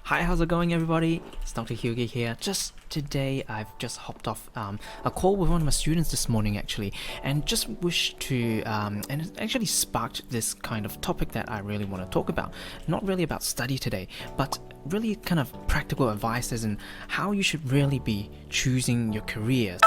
Hi, how's it going, everybody? It's Dr. Hugo here. Just today, I've just hopped off a call with one of my students this morning, actually, and just wish to, and it actually sparked this kind of topic that I really want to talk about. Not really about study today, but really kind of practical advice as in how you should really be choosing your career.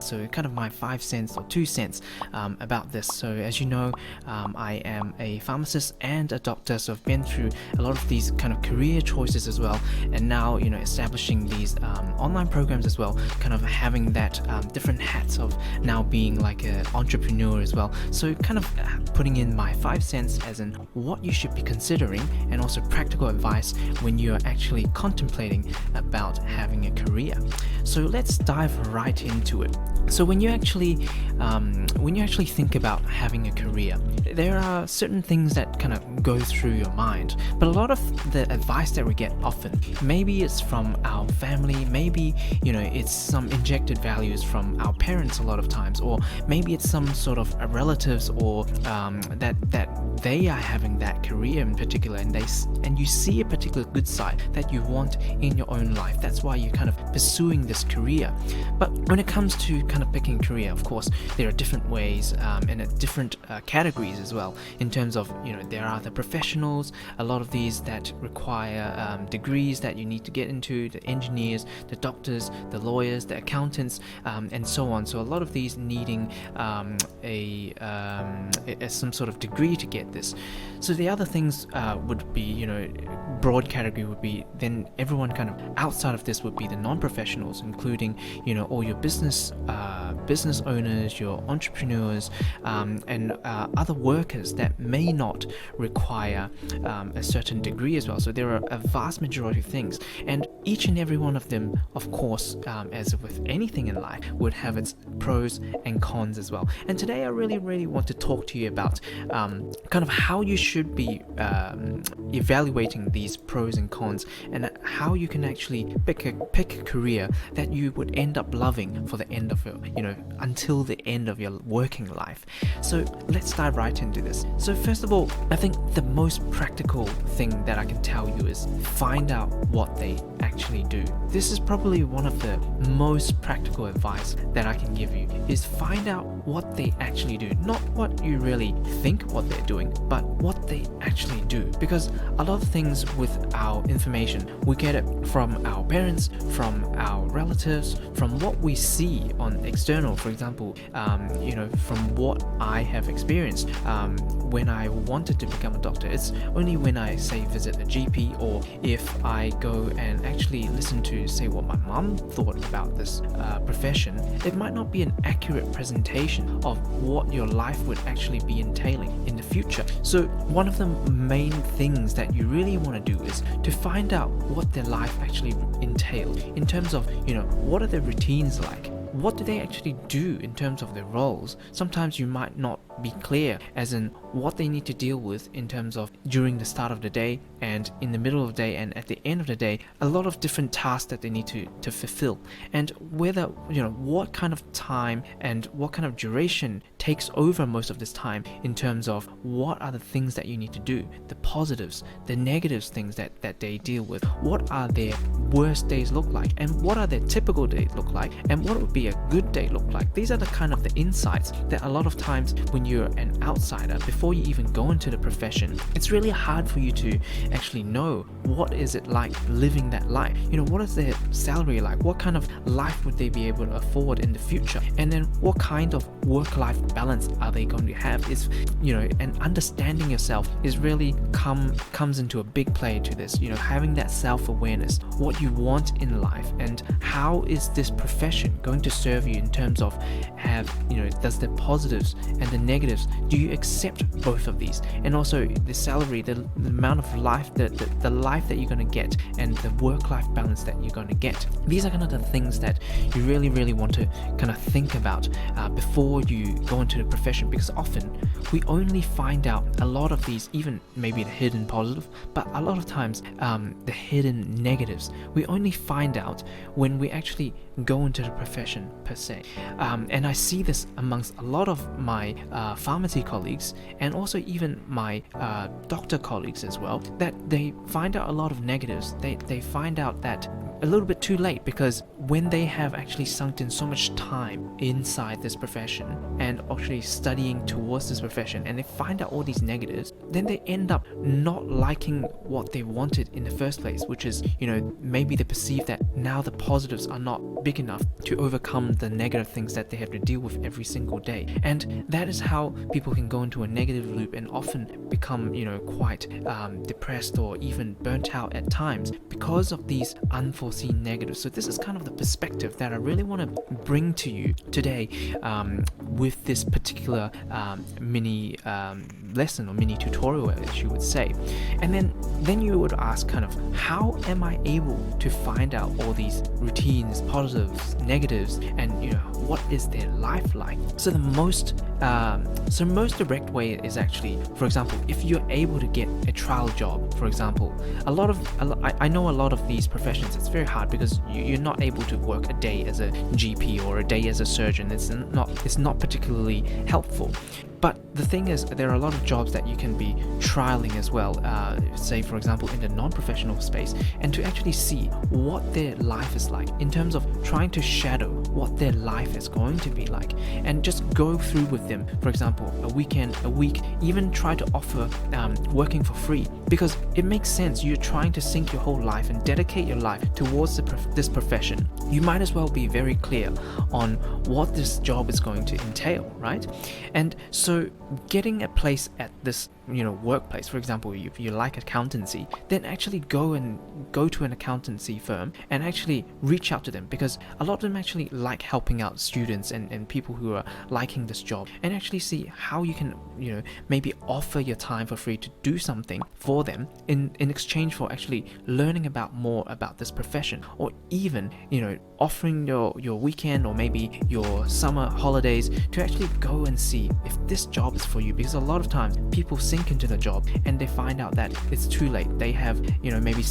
So kind of my 5 cents or 2 cents about this. So as you know, I am a pharmacist and a doctor, so I've been through a lot of these kind of career choices as well, and now establishing these online programs as well, kind of having that different hats of now being like an entrepreneur as well. So kind of putting in my 5 cents as in what you should be considering, and also practical advice when you're actually contemplating about having a career. So let's dive right into it. So when you actually think about having a career, there are certain things that kind of go through your mind. But a lot of the advice that we get often, maybe it's from our family, maybe it's some injected values from our parents a lot of times, or maybe it's some sort of relatives, or that they are having that career in particular, and you see a particular good side that you want in your own life. That's why you're kind of pursuing this career. But when it comes to kind of picking career, of course, there are different ways and different categories as well. In terms of there are the professionals, a lot of these that require degrees that you need to get into, the engineers, the doctors, the lawyers, the accountants, and so on. So a lot of these needing some sort of degree to get this. So the other things would be, broad category would be, then everyone kind of outside of this would be the non-professionals, including all your business owners, your entrepreneurs, and other workers that may not require a certain degree as well. So there are a vast majority of things, and each and every one of them, of course, as with anything in life, would have its pros and cons as well. And today I really want to talk to you about kind of how you should be evaluating these pros and cons, and how you can actually pick a career that you would end up loving for the end of your, until the end of your working life. So let's dive right into this. So first of all, I think the most practical thing that I can tell you is find out what they actually do. This is probably one of the most practical advice that I can give you, is find out what they actually do. Not what you really think what they're doing, but what they actually do. Because a lot of things with our information, we get it from our parents, from our relatives, from what we see on external. For example, from what I have experienced when I wanted to become a doctor, it's only when I say visit a GP, or if I go and actually listen to say what my mum thought about this profession, it might not be an accurate presentation of what your life would actually be entailing in the future. So one of the main things that you really want to do is to find out what their life actually entails, in terms of what are their routines like. What do they actually do in terms of their roles? Sometimes you might not be clear as in what they need to deal with in terms of during the start of the day, and in the middle of the day, and at the end of the day. A lot of different tasks that they need to fulfill, and whether what kind of time and what kind of duration takes over most of this time, in terms of what are the things that you need to do, the positives, the negatives, things that they deal with. What are their worst days look like, and what are their typical days look like, and what would be a good day look like. These are the kind of the insights that a lot of times when you're an outsider, before you even go into the profession, it's really hard for you to actually know what is it like living that life. What is their salary like, what kind of life would they be able to afford in the future, and then what kind of work-life balance are they going to have. Is and understanding yourself is really comes into a big play to this. Having that self-awareness, what you want in life, and how is this profession going to serve you in terms of does the positives and the negatives, do you accept both of these? And also the salary, the amount of life, the life that you're going to get, and the work-life balance that you're going to get. These are kind of the things that you really want to kind of think about before you go into the profession, because often we only find out a lot of these, even maybe the hidden positive, but a lot of times the hidden negatives, we only find out when we actually go into the profession per se. And I see this amongst a lot of my pharmacy colleagues, and also even my doctor colleagues as well, that they find out out a lot of negatives. They find out that a little bit too late, because when they have actually sunk in so much time inside this profession and actually studying towards this profession, and they find out all these negatives, then they end up not liking what they wanted in the first place, which is, maybe they perceive that now the positives are not big enough to overcome the negative things that they have to deal with every single day. And that is how people can go into a negative loop and often become, quite depressed or even burnt out at times because of these unforeseen negatives. So this is kind of the perspective that I really want to bring to you today with this particular mini lesson or mini tutorial, as you would say. And then you would ask kind of, how am I able to find out all these routines, positives, negatives, and what is their life like? So the most direct way is actually, for example, if you're able to get a trial job, for example, I know a lot of these professions, it's very hard because you're not able to work a day as a GP or a day as a surgeon. It's not particularly helpful. But the thing is, there are a lot of jobs that you can be trialing as well, say for example in the non-professional space, and to actually see what their life is like in terms of trying to shadow what their life is going to be like, and just go through with them, for example, a weekend, a week, even try to offer working for free, because it makes sense. You're trying to sink your whole life and dedicate your life towards this profession. You might as well be very clear on what this job is going to entail, right? And so getting a place at this workplace, for example, if you like accountancy, then actually go to an accountancy firm and actually reach out to them, because a lot of them actually like helping out students and people who are liking this job, and actually see how you can maybe offer your time for free to do something for them in exchange for actually learning more about this profession, or even offering your weekend or maybe your summer holidays to actually go and see if this job is for you. Because a lot of times people sink into the job and they find out that it's too late. They have maybe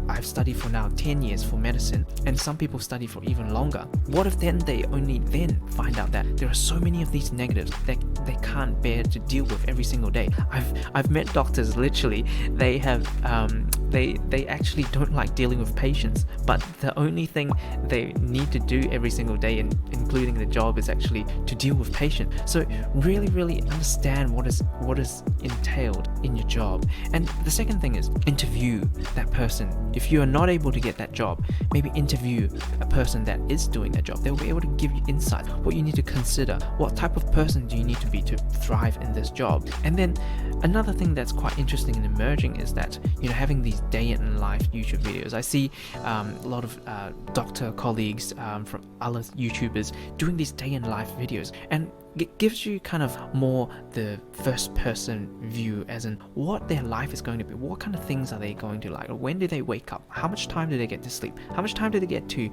I've studied for now 10 years for medicine, and some people study for even longer. What if then they only then find out that there are so many of these negatives that they can't bear to deal with every single day? I've met doctors, literally, they have they actually don't like dealing with patients, but the only thing they need to do every single day, including the job, is actually to deal with patients. So really understand what is entailed in your job. And the second thing is interview that person. If you are not able to get that job, maybe interview a person that is doing that job. They'll be able to give you insight, what you need to consider, what type of person do you need to be to thrive in this job. And then another thing that's quite interesting and emerging is that having these day in life YouTube videos. I see a lot of doctor colleagues from other YouTubers doing these day in life videos, and it gives you kind of more the first person view, as in what their life is going to be, what kind of things are they going to like, when do they wake up, how much time do they get to sleep, how much time do they get to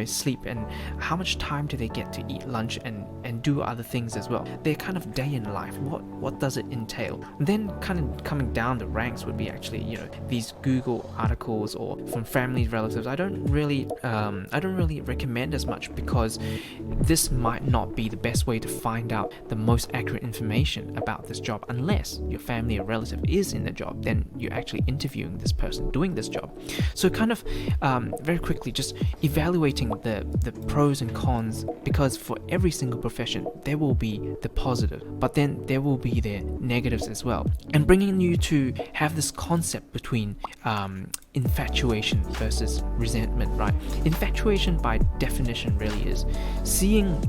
sleep, and how much time do they get to eat lunch and do other things as well. Their kind of day in life, what does it entail? Then kind of coming down the ranks would be actually these Google articles or from family relatives. I don't really recommend as much, because this might not be the best way to find out the most accurate information about this job, unless your family or relative is in the job. Then you're actually interviewing this person doing this job. So kind of very quickly just evaluating the pros and cons, because for every single profession there will be the positive, but then there will be their negatives as well, and bringing you to have this concept between infatuation versus resentment, right? Infatuation by definition really is seeing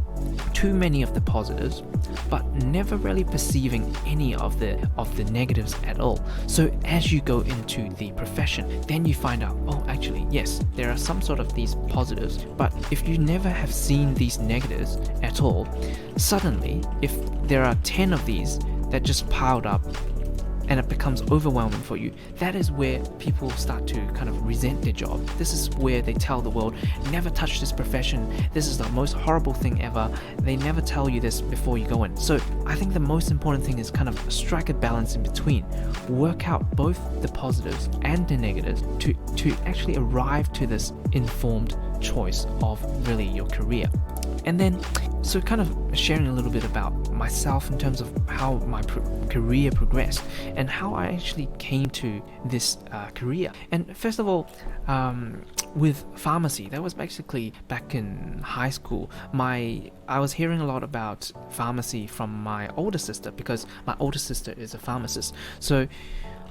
too many of the positives but never really perceiving any of the negatives at all. So as you go into the profession, then you find out, oh, actually yes, there are some sort of these positives, but if you never have seen these negatives at all, suddenly if there are 10 of these that just piled up and it becomes overwhelming for you, that is where people start to kind of resent their job. This is where they tell the world, never touch this profession, this is the most horrible thing ever. They never tell you this before you go in. So I think the most important thing is kind of strike a balance in between. Work out both the positives and the negatives to actually arrive to this informed choice of really your career. And then, so kind of sharing a little bit about myself in terms of how my career progressed and how I actually came to this career. And first of all, with pharmacy, that was basically back in high school. I was hearing a lot about pharmacy from my older sister, because my older sister is a pharmacist. So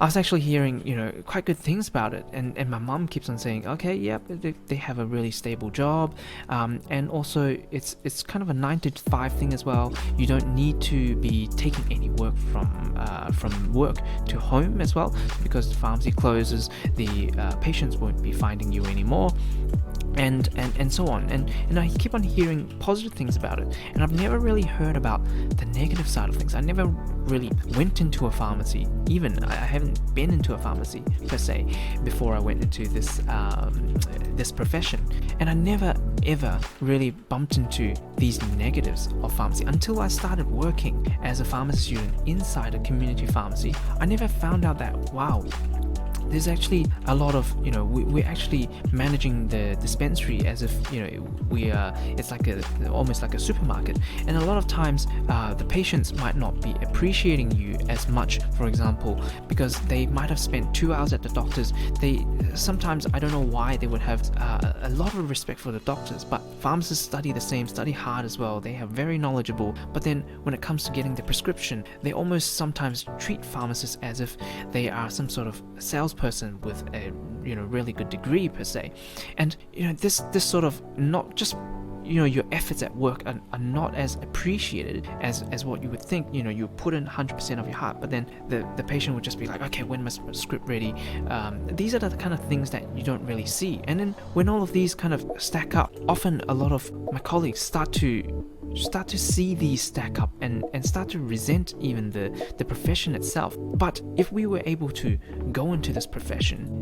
I was actually hearing, quite good things about it, and my mom keeps on saying, okay, yep, they have a really stable job, and also it's kind of a 9 to 5 thing as well. You don't need to be taking any work from work to home as well, because the pharmacy closes, the patients won't be finding you anymore. And so on, and I keep on hearing positive things about it, and I've never really heard about the negative side of things. I never really went into a pharmacy. Even I haven't been into a pharmacy per se before I went into this profession, and I never ever really bumped into these negatives of pharmacy until I started working as a pharmacy student inside a community pharmacy. I never found out that, wow, there's actually a lot of, we're actually managing the dispensary as if, it's like almost like a supermarket. And a lot of times, the patients might not be appreciating you as much, for example, because they might have spent 2 hours at the doctor's. Sometimes, I don't know why they would have a lot of respect for the doctors, but pharmacists study hard as well. They are very knowledgeable, but then when it comes to getting the prescription, they almost sometimes treat pharmacists as if they are some sort of salesperson with a really good degree per se. And this sort of, not just your efforts at work are not as appreciated as what you would think. You put in 100% of your heart, but then the patient would just be like, okay, when my script ready? These are the kind of things that you don't really see. And then when all of these kind of stack up, often a lot of my colleagues start to see these stack up and start to resent even the profession itself. But if we were able to go into this profession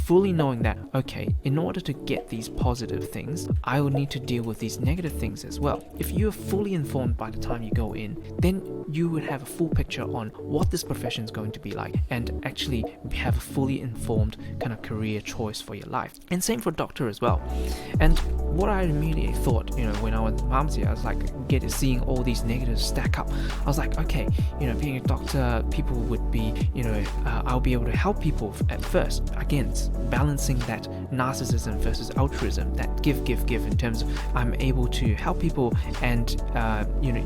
fully knowing that, okay, in order to get these positive things, I will need to deal with these negative things as well. If you're fully informed by the time you go in, then you would have a full picture on what this profession is going to be like, and actually have a fully informed kind of career choice for your life. And same for doctor as well. And what I immediately thought, when I was in pharmacy, I was like, seeing all these negatives stack up. I was like, okay, being a doctor, people would be, I'll be able to help people at first. Again, balancing that narcissism versus altruism, that give in terms of I'm able to help people and,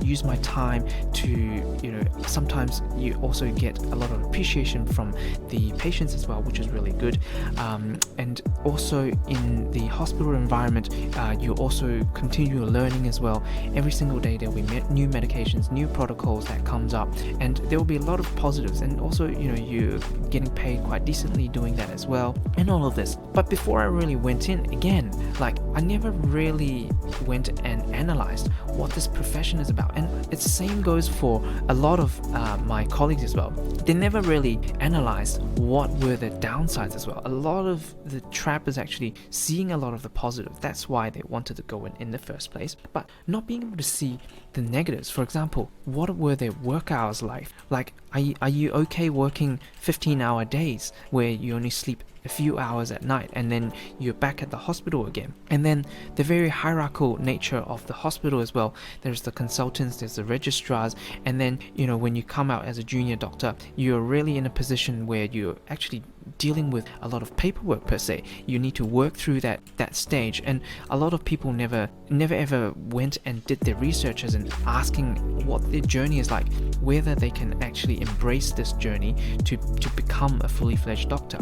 use my time to, sometimes you also get a lot of appreciation from the patients as well, which is really good. And also in the hospital environment, you also continue learning as well. Every single day there will be new medications, new protocols that comes up, and there will be a lot of positives. And also, you're getting paid quite decently doing that as well, and all of this. But before I really went in, again, I never really went and analyzed what this profession is about. And the same goes for a lot of my colleagues as well. They never really analyzed what were the downsides as well. A lot of the trap is actually seeing a lot of the positive. That's why they wanted to go in the first place, but not being able to see the negatives. For example, what were their work hours like? Are you okay working 15-hour days where you only sleep a few hours at night and then you're back at the hospital again? And then the very hierarchical nature of the hospital as well. There's the consultants, there's the registrars, and then when you come out as a junior doctor, you're really in a position where you're actually dealing with a lot of paperwork per se. You need to work through that stage, and a lot of people never ever went and did their research as in asking what their journey is like, whether they can actually embrace this journey to become a fully fledged doctor.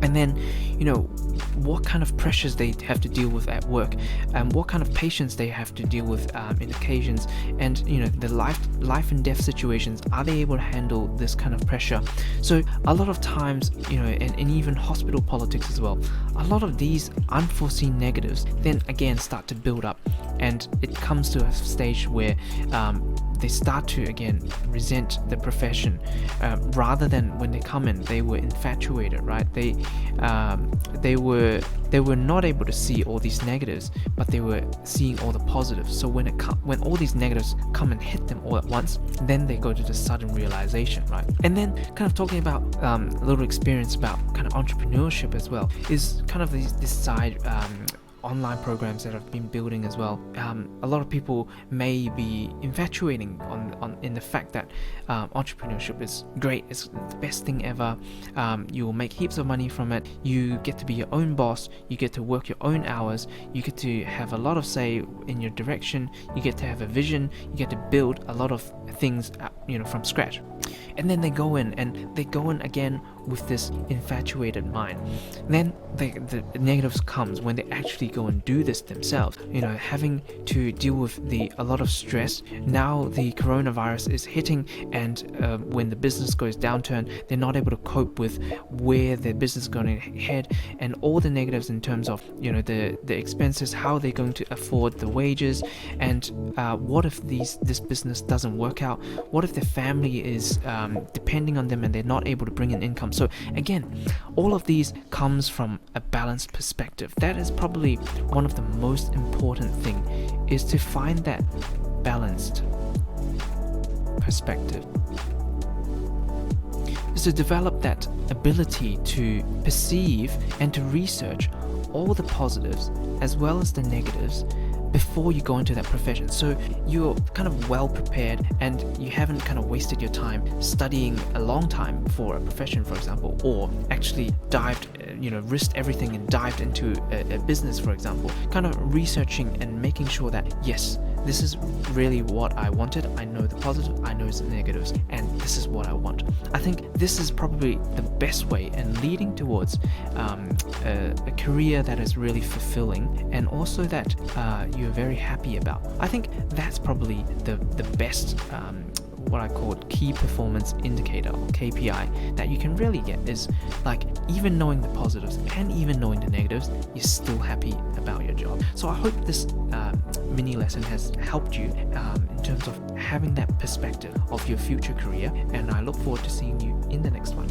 And then what kind of pressures they have to deal with at work, and what kind of patients they have to deal with in occasions, and the life and death situations. Are they able to handle this kind of pressure? So a lot of times, and even hospital politics as well, a lot of these unforeseen negatives then again start to build up, and it comes to a stage where they start to again resent the profession, rather than when they come in they were infatuated, right? They were not able to see all these negatives, but they were seeing all the positives. So when all these negatives come and hit them all at once, then they go to the sudden realization, right? And then kind of talking about a little experience about kind of entrepreneurship as well, is kind of this side online programs that I've been building as well, a lot of people may be infatuating on in the fact that entrepreneurship is great, it's the best thing ever. You will make heaps of money from it. You get to be your own boss. You get to work your own hours. You get to have a lot of say in your direction. You get to have a vision. You get to build a lot of things, from scratch. And then they go in again with this infatuated mind. Then the negatives comes when they actually go and do this themselves. Having to deal with a lot of stress. Now the coronavirus is hitting, and when the business goes downturn, they're not able to cope with where their business is going to head, and all the negatives in terms of the expenses, how they're going to afford the wages, and what if this business doesn't work out? What if their family is depending on them and they're not able to bring in income? So again, all of these comes from a balanced perspective. That is probably one of the most important thing, is to find that balanced perspective, is to develop that ability to perceive and to research all the positives as well as the negatives before you go into that profession. So you're kind of well prepared, and you haven't kind of wasted your time studying a long time for a profession, for example, or actually risked everything and dived into a business, for example, kind of researching and making sure that, yes, this is really what I wanted. I know the positive, I know the negatives, and this is what I want. I think this is probably the best way, and leading towards a career that is really fulfilling, and also that you're very happy about. I think that's probably the best what I call key performance indicator, or KPI, that you can really get, is like, even knowing the positives and even knowing the negatives, you're still happy about your job. So I hope this mini lesson has helped you in terms of having that perspective of your future career, and I look forward to seeing you in the next one.